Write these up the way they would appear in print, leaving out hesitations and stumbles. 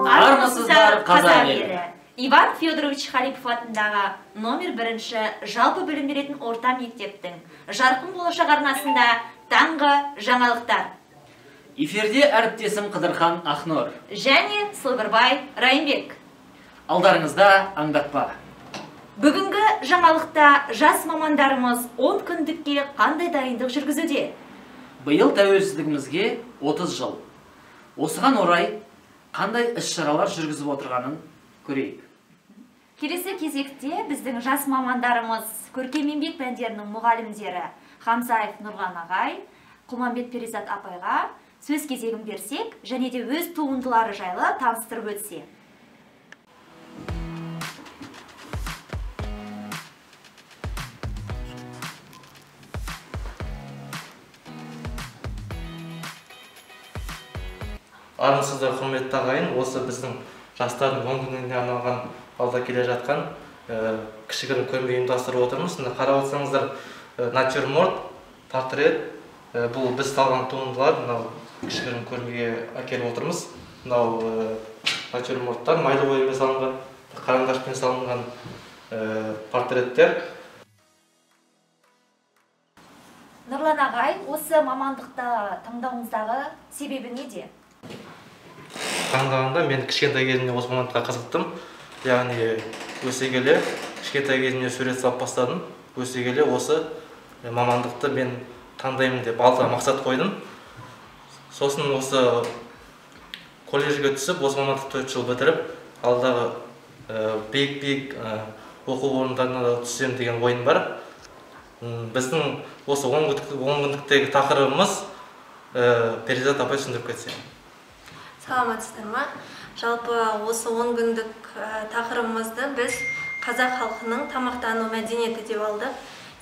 Армысыздар қазақ елі. Иван Федорович Халипов атындағы номер 1 жалпы білім беретін орта мектептің жарқын болашақ арнасында таңғы жаңалықтар. Эфирде әріптесім Қыдырхан Ақнұр және Сылбырбай Райымбек. Алдарыңызда аңдатпа. Бүгінгі жаңалықта жас мамандарымыз 10 күндікке қандай дайындық жүргізуде? Биыл тәуелсіздігімізге 30 жыл. Осыған орай қандай іс-шаралар жүргізіп отырғанын көрейік. Келесі кезекте біздің жас мамандарымыз көркем еңбек пәндерінің мұғалімдері Хамзаев Нұрған ағай, Құлманбет Перизат апайға сөз кезегін берсек, және де өз туындылары жайлы таныстырып өтсе. Армысыздар құрметті ағайын, осы біздің жастардың 10 күніне арналған алда келе жатқан кішігірім көрме ұйымдастырып отырмыз. Қарап отырсаңыздар, натюрморт, портрет, бұл біз салған туындылар, мынау кішігірім көрмеге әкеліп отырмыз. Мынау натюрморттар майлы бояумен салынған, қарандашпен салынған портреттер. Нұрлан ағай, осы мамандықты таңдауыңыздағы себебі неде? Таңдағанда мен кішкентай кезімде осы мамандыққа қызықтым. Яғни өсе келе кішкентай кезімде сурет салып бастадым. Өсе келе осы мамандықты мен таңдаймын деп алдыға мақсат қойдым. Сосын осы колледжге түсіп, осы мамандықты 4 жыл бітіріп, алдағы биік оқу орындарына да түссем деген ойым бар. Біздің осы 10 күндіктегі тақырыбымыз Перизат апай түсіндіріп кетсе. Саламатсыздар ма? Жалпы осы 10 күндік тақырыбымызды біз қазақ халқының тамақтану мәдениеті деп алдық.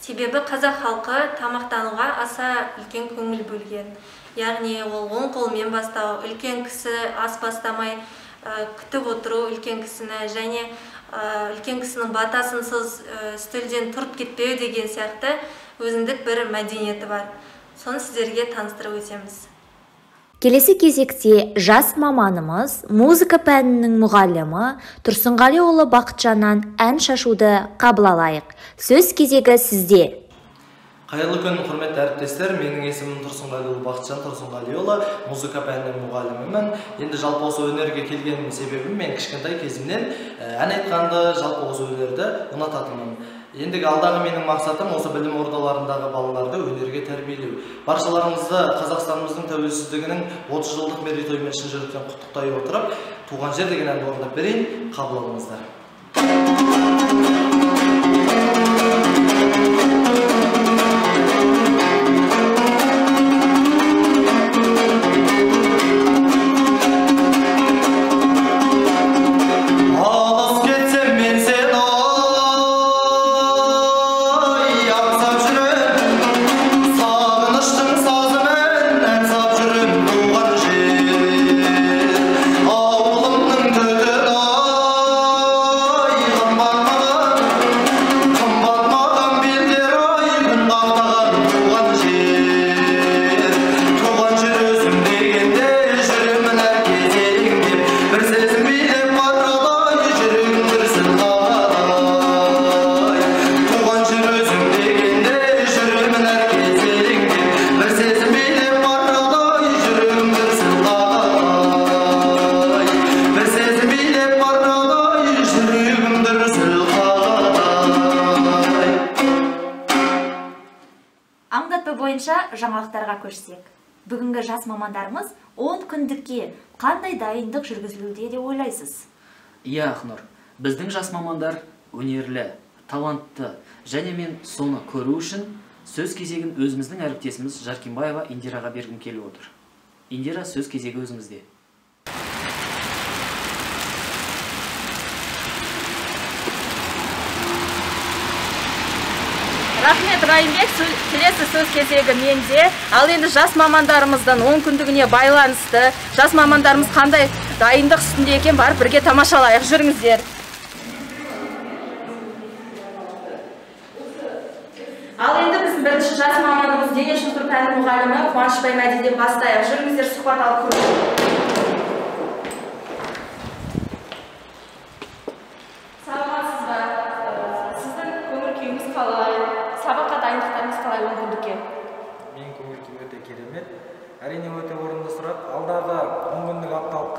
Себебі қазақ халқы тамақтануға аса үлкен көңіл бөлген. Яғни ол оң қолмен бастау, үлкен кісі ас бастамай күтіп отыру үлкен кісіні, және үлкен кісінің батасынсыз үстелден тұрып кетпеу деген сияқты өзіндік бір мәдениеті бар. Соны сіздерге таныстырып өтеміз. Келесі кезекте жас маманымыз, музыка пәнінің мұғалімі Тұрсынғалиұлы Бақытжаннан ән шашуды қабыл алайық. Сөз кезегі сізде. Қайырлы күн, құрметті әріптестер. Менің есімім Тұрсынғалиұлы Бақытжан Тұрсынғалиұлы, музыка пәнінің мұғалімімін. Енді жалпы осы өнерге келген себебім, мен кішкентай кезімнен ән айтқанды, жалпы осы өнерді ұнататынмын. Ендігі алдағы менің мақсатым осы білім ордаларындағы балаларды өнерге тәрбиелеу. Баршаларыңызды Қазақстанымыздың тәуелсіздігінің 30 жылдық мерейтойымен шын жүректен құттықтай отырып, туған жер деген әнді орындап берейін, қабыл алыңыздар. Жаңалықтарға көшсек. Бүгінгі жас мамандарымыз 10 күндікке қандай дайындық жүргізілуде деп ойлайсыз? Иә, Ақнұр, біздің жас мамандар өнерлі, талантты, және мен соны көру үшін сөз кезегін өзіміздің әріптесіміз Жаркембаева Индираға бергім келіп отыр. Индира, сөз кезегі өзімізде. Рахмет, Райымбек, келесі сөз кезегі менде. Ал енді жас мамандарымыздың 10 күндігіне байланысты, жас мамандарымыз қандай дайындық үстінде екен, барып бірге тамашалайық. Жүріңіздер. Ал енді біздің бірінші жас маманымыз дене шынықтыру пәні мұғалімі Қуанышбай Мәдиден бастайық. Жүріңіздер, сұхбат алып көрейік.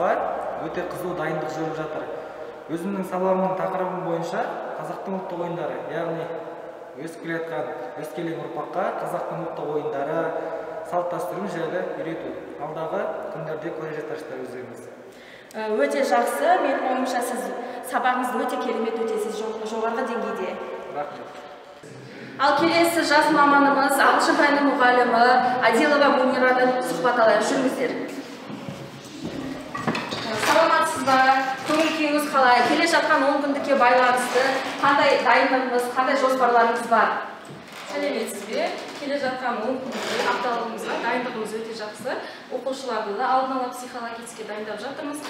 сабаққа өте қызу дайындық жүріп жатыр. Өзімнің сабағымның тақырыбы бойынша қазақтың ұлттық ойындары, яғни өсіп келе жатқан өскелең ұрпаққа қазақтың ұлттық ойындары, салт дәстүрін жайлы үйрету. Алдағы күндерде көре жатарсыздар өздеріңіз. Өте жақсы. Менің ойымша сіз сабағыңызды өте керемет өтесіз, жоғарғы деңгейде. Рахмет. Ал келесі жас маманымыз ағылшын пәні мұғалімі Адилова Мунираны сұхбат алайық. Жүріңіздер. Саламатсыз ба? Көңіл-күйіңіз қалай? Келе жатқан 10 күндікке байланысты қандай дайындығыңыз, қандай жоспарларыңыз бар? Сәлеметсіз бе? Келе жатқан 10 күндікке апталығымызға дайындығымыз өте жақсы. Оқушыларды да алдын ала психологически дайындап жатырмыз.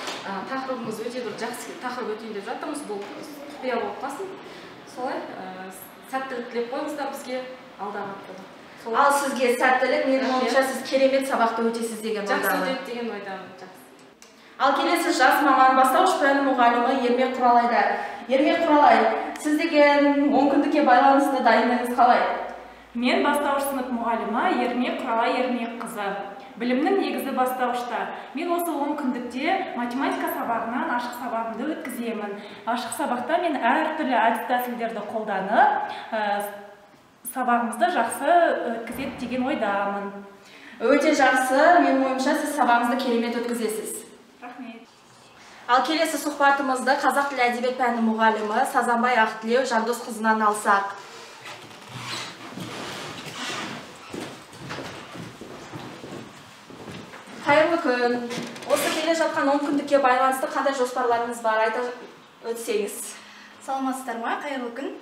Тақырыбымыз өте бір жақсы тақырып өтейін деп жатырмыз. Бұл құпия болып қалсын. Солай сәттілік тілеп қойыңыздар бізге алдағы аптада. Ал сізге сәттілік, менің ойымша сіз керемет сабақты өтесіз деген ойдамын. Жақсы өтеді деген ойдамын. Жақсы. Ал келесі жас маман бастауыш пәні мұғалімі Ермек Құралайда. Ермек Құралай, сіз деген 10 күндікке байланысты дайындығыңыз қалай? Мен бастауыш сынып мұғалімі Ермек Құралай Ермек қызы. Білімнің негізі бастауышта. Мен осы 10 күндікте математика сабағынан ашық сабағымды өткіземін. Ашық сабақта мен әртүрлі әдіс тәсілдерді қолданып, сабағымызды жақсы өткізеді деген ойдамын. Өте жақсы. Менің ойымша сіз сабағыңызды керемет өткізесіз. Рахмет. Ал келесі сұхбатымызды қазақ тілі әдебиет пәні мұғалімі Сазанбай Ақтілеу Жандос қызынан алсақ. Қайырлы күн. Осы келе жатқан 10 күндікке байланысты қандай жоспарларыңыз бар, айта өтсеңіз. Саламатсыздар ма? Қайырлы күн.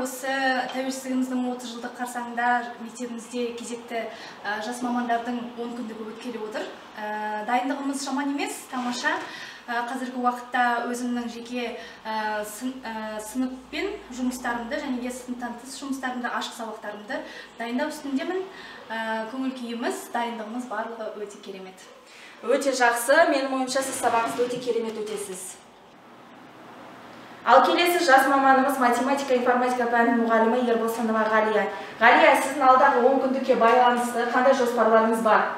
Осы тәуелсіздігіміздің 30 жылдық қарсаңында мектебімізде кезекті жас мамандардың 10 күндігі өткелі отыр. Дайындығымыз жаман емес, тамаша. Қазіргі уақытта өзімнің жеке сыныппен жұмыстарымды және де сыныптан тыс жұмыстарымды, ашық сабақтарымды дайындау үстіндемін. Көңіл күйіміз, дайындығымыз барлығы өте керемет. Өте жақсы. Менің ойымша сіз сабағыңызды өте керемет өтесіз. Ал келесі жас маманымыз математика, информатика пәні мұғалімі Ербосынова Ғалия. Ғалия, сіздің алдағы 10 күндікке байланысты қандай жоспарларыңыз бар?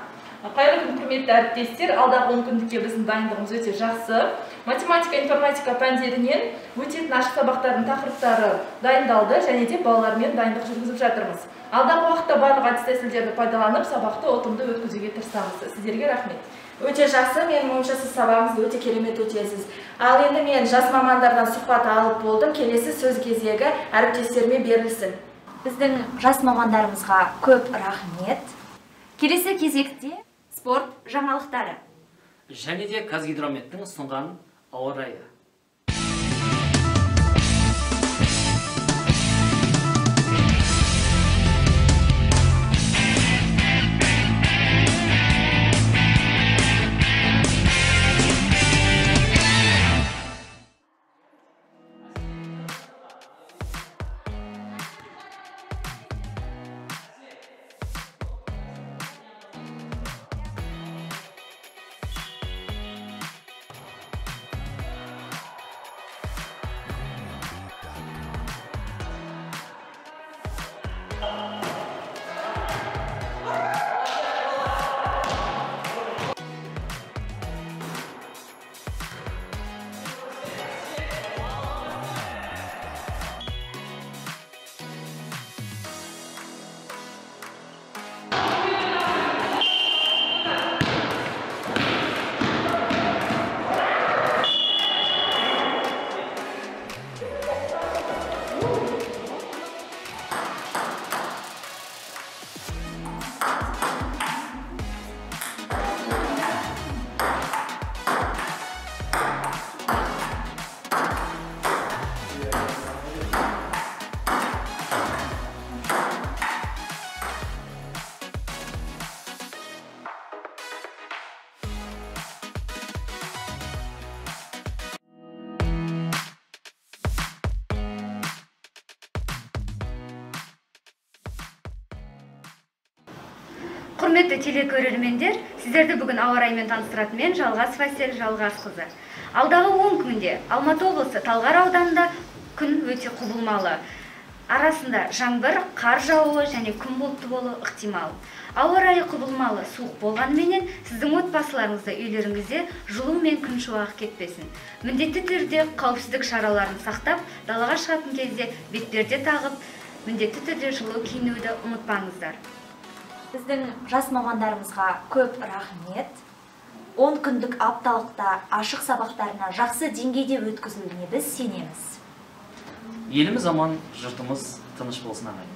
Қайырлы күн, құрметті әріптестер. Алдағы 10 күндікке біздің дайындығымыз өте жақсы. Математика, информатика пәндерінен өтетін ашық сабақтардың тақырыптары дайындалды және де балалармен дайындық жүргізіп жатырмыз. Алдағы уақытта барлық әдіс тәсілдерді пайдаланып, сабақты ұтымды өткізуге тырысамыз. Сіздерге рахмет. Өте жақсы. Менің ойымша сіз сабағыңызды өте керемет өтесіз. Ал енді мен жас мамандардан сұхбат алып болдым. Келесі сөз кезегі әріптестеріме берілсін. Біздің жас мамандарымызға көп рахмет. Келесі кезекте спорт жаңалықтары. Және де Қазгидрометтің ұсынған ауа райы. Құрметті телекөрермендер, сіздерді бүгін ауа райымен таныстыратын мен Жалғас Фасел Жалғасқызы. Алдағы 10 күнде Алматы облысы Талғар ауданында күн өте құбылмалы. Арасында жаңбыр, қар жаууы және күн бұлтты болуы ықтимал. Ауа райы құбылмалы, суық болғанменен сіздің отбасыларыңызда үйлеріңізде жылу мен күн шуағы кетпесін. Міндетті түрде қауіпсіздік шараларын сақтап, далаға шығатын кезде бетперде тағып, міндетті түрде жылы киінуді ұмытпаңыздар. Біздің жас мамандарымызға көп рахмет. 10 күндік апталықта ашық сабақтарына жақсы деңгейде өткізілуіне біз сенеміз. Еліміз аман, жұртымыз тыныш болсын ағайын.